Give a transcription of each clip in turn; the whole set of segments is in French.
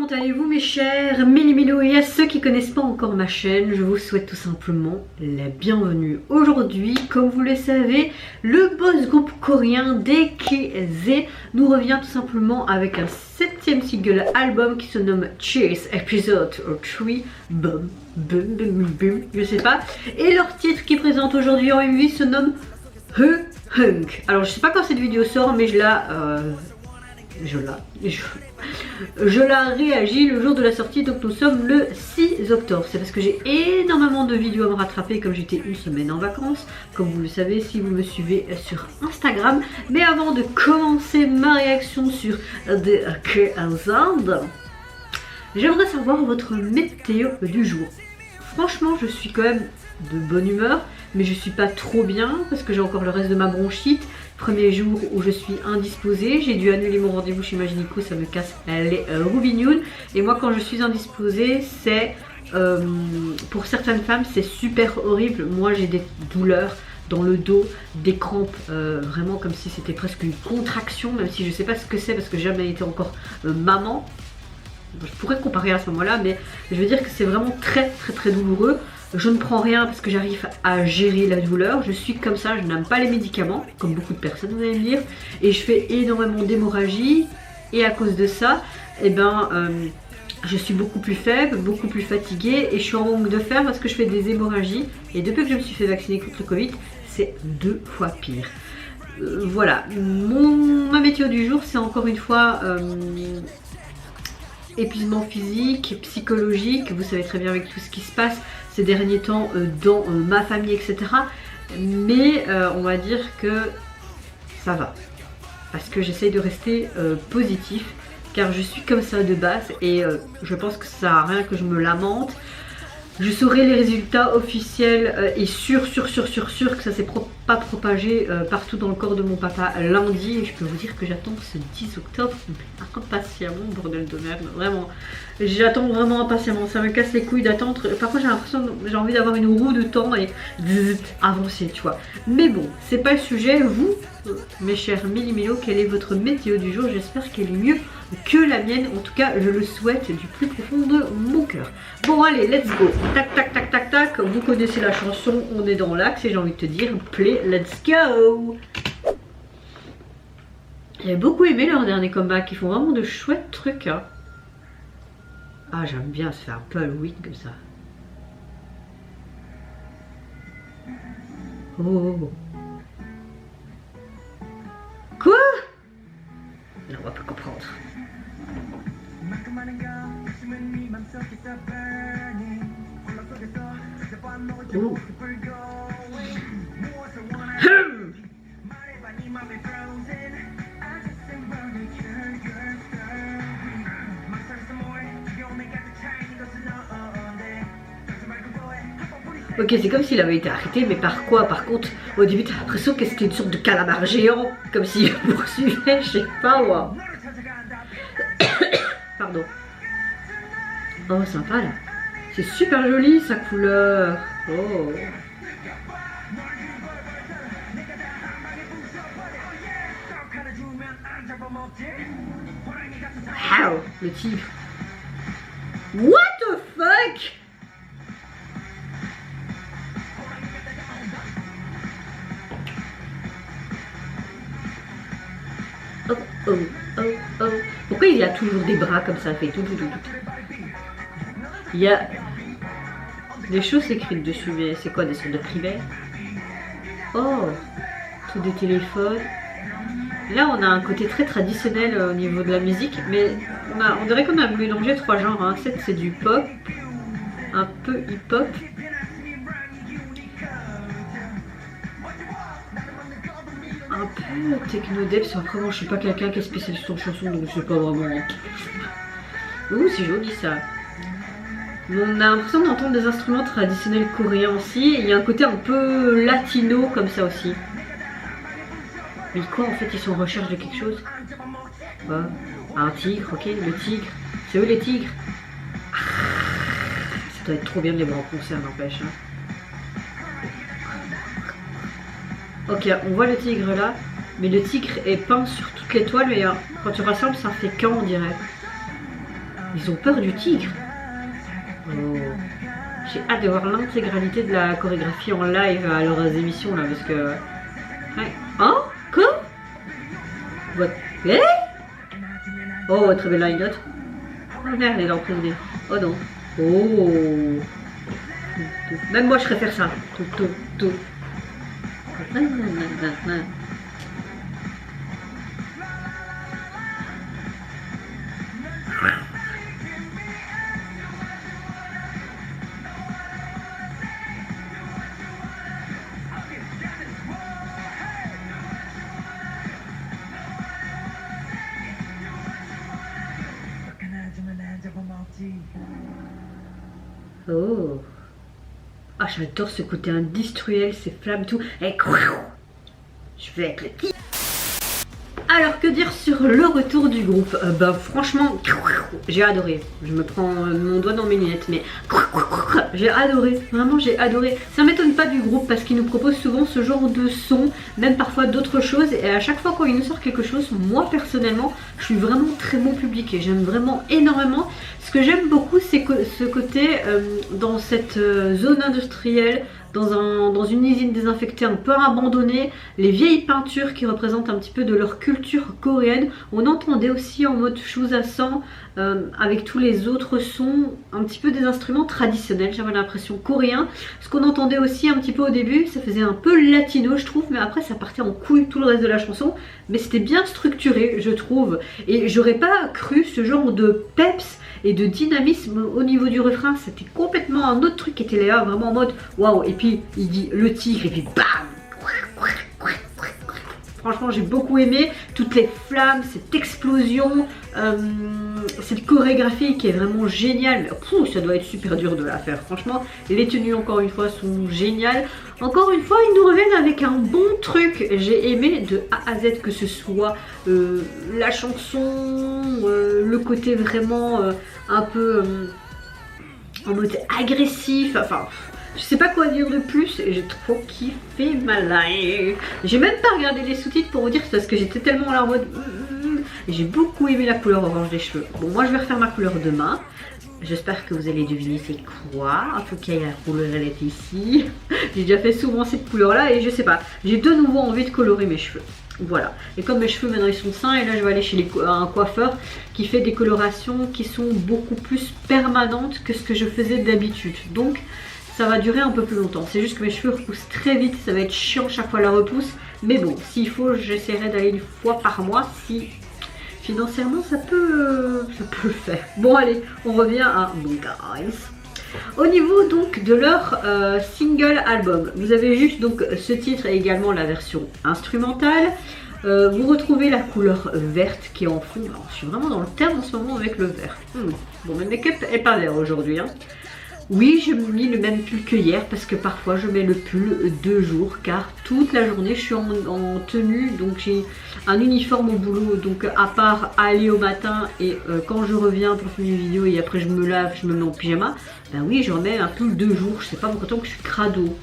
comment allez-vous mes chers Méli-Mélo, et à ceux qui connaissent pas encore ma chaîne, je vous souhaite tout simplement la bienvenue. Aujourd'hui, comme vous le savez, le boss groupe coréen DKZ nous revient tout simplement avec un 7e single album qui se nomme Cheers Episode 3 Boom Boom Boom Boom, je sais pas. Et leur titre qui présente aujourd'hui en MV se nomme Hunk. Alors je sais pas quand cette vidéo sort, mais je la réagis le jour de la sortie, donc nous sommes le 6 octobre. C'est parce que j'ai énormément de vidéos à me rattraper comme j'étais une semaine en vacances, comme vous le savez si vous me suivez sur Instagram. Mais avant de commencer ma réaction sur DKZ, j'aimerais savoir votre météo du jour. Franchement, je suis quand même de bonne humeur, mais je suis pas trop bien parce que j'ai encore le reste de ma bronchite. Premier jour où je suis indisposée, j'ai dû annuler mon rendez-vous chez Maginico, ça me casse les roubignoles. Et moi quand je suis indisposée, c'est pour certaines femmes c'est super horrible. Moi j'ai des douleurs dans le dos, des crampes, vraiment comme si c'était presque une contraction, même si je sais pas ce que c'est parce que j'ai jamais été encore maman. Je pourrais comparer à ce moment-là, mais je veux dire que c'est vraiment très douloureux. Je ne prends rien parce que j'arrive à gérer la douleur. Je suis comme ça, je n'aime pas les médicaments, comme beaucoup de personnes vous allez me dire. Et je fais énormément d'hémorragie. Et à cause de ça, eh ben, je suis beaucoup plus faible, beaucoup plus fatiguée. Et je suis en manque de fer parce que je fais des hémorragies. Et depuis que je me suis fait vacciner contre le Covid, c'est 2 fois pire. Voilà, ma météo du jour, c'est encore une fois... épuisement physique, psychologique, vous savez très bien avec tout ce qui se passe ces derniers temps dans ma famille, etc. Mais on va dire que ça va. Parce que j'essaye de rester positif, car je suis comme ça de base et je pense que ça sert à rien que je me lamente. Je saurai les résultats officiels et sûr que ça s'est pas propagé partout dans le corps de mon papa lundi. Et je peux vous dire que j'attends ce 10 octobre impatiemment, bordel de merde, vraiment. J'attends vraiment impatiemment, ça me casse les couilles d'attendre. Parfois j'ai l'impression que j'ai envie d'avoir une roue de temps et avancer, tu vois. Mais bon, c'est pas le sujet. Vous, mes chers Méli-Mélo, quelle est votre météo du jour? J'espère qu'elle est mieux que la mienne, en tout cas je le souhaite du plus profond de mon cœur. Bon allez, let's go, tac tac tac tac tac, vous connaissez la chanson, on est dans l'axe et j'ai envie de te dire play, let's go. J'ai beaucoup aimé leur dernier comeback, ils font vraiment de chouettes trucs hein. Ah j'aime bien se faire un peu Halloween comme ça. Oh. Quoi? Non, on va pas comprendre. Ouh. Ok, c'est comme s'il avait été arrêté, mais par quoi? Par contre, au début, t'as l'impression que c'était une sorte de calamar géant, comme s'il poursuivait, je sais pas moi. Pardon. Oh, sympa là. C'est super joli sa couleur. Oh. Wow, le tigre. What the fuck? Oh, oh, oh, oh. Pourquoi il y a toujours des bras comme ça? Fait tout. Il y a des choses écrites dessus, mais c'est quoi, des sortes de privets? Oh, tout des téléphones. Là, on a un côté très traditionnel au niveau de la musique, mais on dirait qu'on a mélangé 3 genres. Hein. C'est du pop, un peu hip-hop. Un peu techno-dep, après moi je suis pas quelqu'un qui est spécialiste en chanson, donc je sais pas vraiment. Ouh, c'est joli ça. On a l'impression d'entendre des instruments traditionnels coréens aussi, et il y a un côté un peu latino comme ça aussi. Mais quoi en fait, ils sont en recherche de quelque chose? Quoi? Un tigre, ok, le tigre. C'est eux les tigres? Ça doit être trop bien de les voir en concert, n'empêche. Hein. Ok, on voit le tigre là, mais le tigre est peint sur toute l'étoile, mais quand tu rassembles, ça fait qu'un, on dirait. Ils ont peur du tigre. Oh. J'ai hâte de voir l'intégralité de la chorégraphie en live à leurs émissions là parce que... Ouais. Oh, quoi? What? Eh? Oh, très belle line note. Oh merde, elle est en présidé. Oh non. Oh. Même moi je préfère ça. Tout. Oh. Ah, j'adore ce côté industriel, ces flammes, tout. Et... Je vais être le petit. Alors, que dire sur le retour du groupe? Bah, franchement, j'ai adoré. Je me prends mon doigt dans mes lunettes, mais j'ai adoré. Vraiment, j'ai adoré. Ça m'étonne pas du groupe parce qu'ils nous proposent souvent ce genre de son, même parfois d'autres choses. Et à chaque fois, quand ils nous sortent quelque chose, moi personnellement, je suis vraiment très bon public et j'aime vraiment énormément. Ce que j'aime beaucoup, c'est que ce côté dans cette zone industrielle, dans une usine désinfectée un peu abandonnée, les vieilles peintures qui représentent un petit peu de leur culture coréenne. On entendait aussi en mode Chusasan avec tous les autres sons, un petit peu des instruments traditionnels, j'avais l'impression coréen. Ce qu'on entendait aussi un petit peu au début, ça faisait un peu latino je trouve, mais après ça partait en couille tout le reste de la chanson. Mais c'était bien structuré je trouve, et j'aurais pas cru ce genre de peps et de dynamisme au niveau du refrain. C'était complètement un autre truc qui était là, vraiment en mode waouh. Et puis il dit le tigre et puis bam. Franchement j'ai beaucoup aimé toutes les flammes, cette explosion, cette chorégraphie qui est vraiment géniale. Mais pouf, ça doit être super dur de la faire. Franchement les tenues encore une fois sont géniales. Encore une fois ils nous reviennent avec un bon truc. J'ai aimé de A à Z, que ce soit la chanson, le côté vraiment un peu en mode agressif, enfin je sais pas quoi dire de plus, j'ai trop kiffé ma life. J'ai même pas regardé les sous-titres pour vous dire, parce que j'étais tellement là en mode et j'ai beaucoup aimé la couleur orange des cheveux. Bon, moi je vais refaire ma couleur demain. J'espère que vous allez deviner c'est quoi. En tout cas, la couleur elle est ici. J'ai déjà fait souvent cette couleur là et je sais pas, j'ai de nouveau envie de colorer mes cheveux. Voilà, et comme mes cheveux maintenant ils sont sains, et là je vais aller chez un coiffeur qui fait des colorations qui sont beaucoup plus permanentes que ce que je faisais d'habitude. Donc ça va durer un peu plus longtemps. C'est juste que mes cheveux repoussent très vite, ça va être chiant chaque fois la repousse. Mais bon, s'il faut, j'essaierai d'aller une fois par mois si financièrement ça peut le faire. Bon allez, on revient à Guys. Au niveau donc de leur single album, vous avez juste donc ce titre et également la version instrumentale. Vous retrouvez la couleur verte qui est en fond. Alors, je suis vraiment dans le thème en ce moment avec le vert. Bon, mon make-up est pas vert aujourd'hui. Hein. Oui, je me mis le même pull que hier parce que parfois je mets le pull 2 jours car toute la journée je suis en tenue, donc j'ai un uniforme au boulot, donc à part aller au matin et quand je reviens pour filmer une vidéo et après je me lave, je me mets en pyjama, ben oui j'en mets un pull 2 jours, je sais pas pourquoi que je suis crado.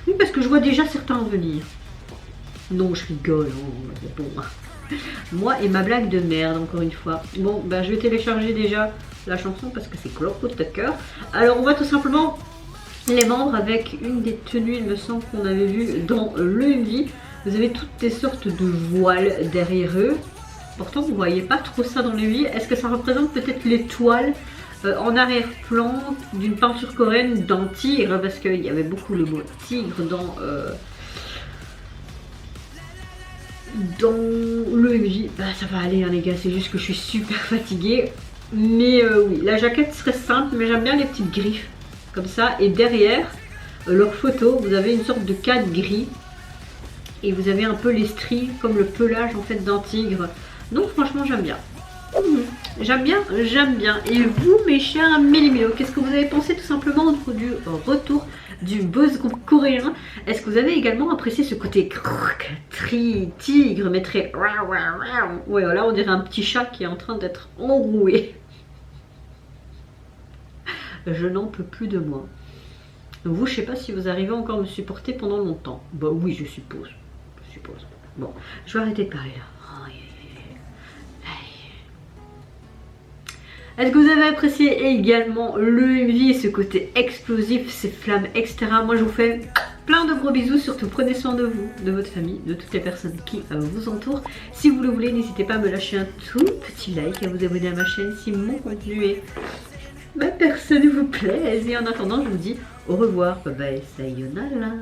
Oui parce que je vois déjà certains venir. Non je rigole, hein, bon. Moi et ma blague de merde encore une fois. Bon ben je vais télécharger déjà la chanson parce que c'est Clock Tucker. Alors on va tout simplement les membres avec une des tenues, il me semble qu'on avait vu dans le MV. Vous avez toutes des sortes de voiles derrière eux. Pourtant vous voyez pas trop ça dans le MV. Est-ce que ça représente peut-être l'étoile en arrière-plan d'une peinture coréenne d'un tigre, parce qu'il y avait beaucoup le mot tigre dans le MJ. Bah ça va aller hein, les gars, c'est juste que je suis super fatiguée. Mais oui, la jaquette serait simple, mais j'aime bien les petites griffes comme ça. Et derrière leur photo, vous avez une sorte de cadre gris. Et vous avez un peu les stries, comme le pelage en fait d'un tigre. Donc franchement j'aime bien. J'aime bien, j'aime bien. Et vous mes chers Mélimilo, qu'est-ce que vous avez pensé tout simplement du retour du boss groupe coréen? Est-ce que vous avez également apprécié ce côté tigre, mais très... Ouais, là on dirait un petit chat qui est en train d'être enroué. Je n'en peux plus de moi. Vous, je sais pas si vous arrivez encore à me supporter pendant longtemps. Bah oui, je suppose. Bon, je vais arrêter de parler là. Est-ce que vous avez apprécié également le MV, ce côté explosif, ces flammes, etc. Moi je vous fais plein de gros bisous, surtout prenez soin de vous, de votre famille, de toutes les personnes qui vous entourent. Si vous le voulez, n'hésitez pas à me lâcher un tout petit like, à vous abonner à ma chaîne si mon contenu et ma personne vous plaît. Et en attendant, je vous dis au revoir, bye bye, sayonara.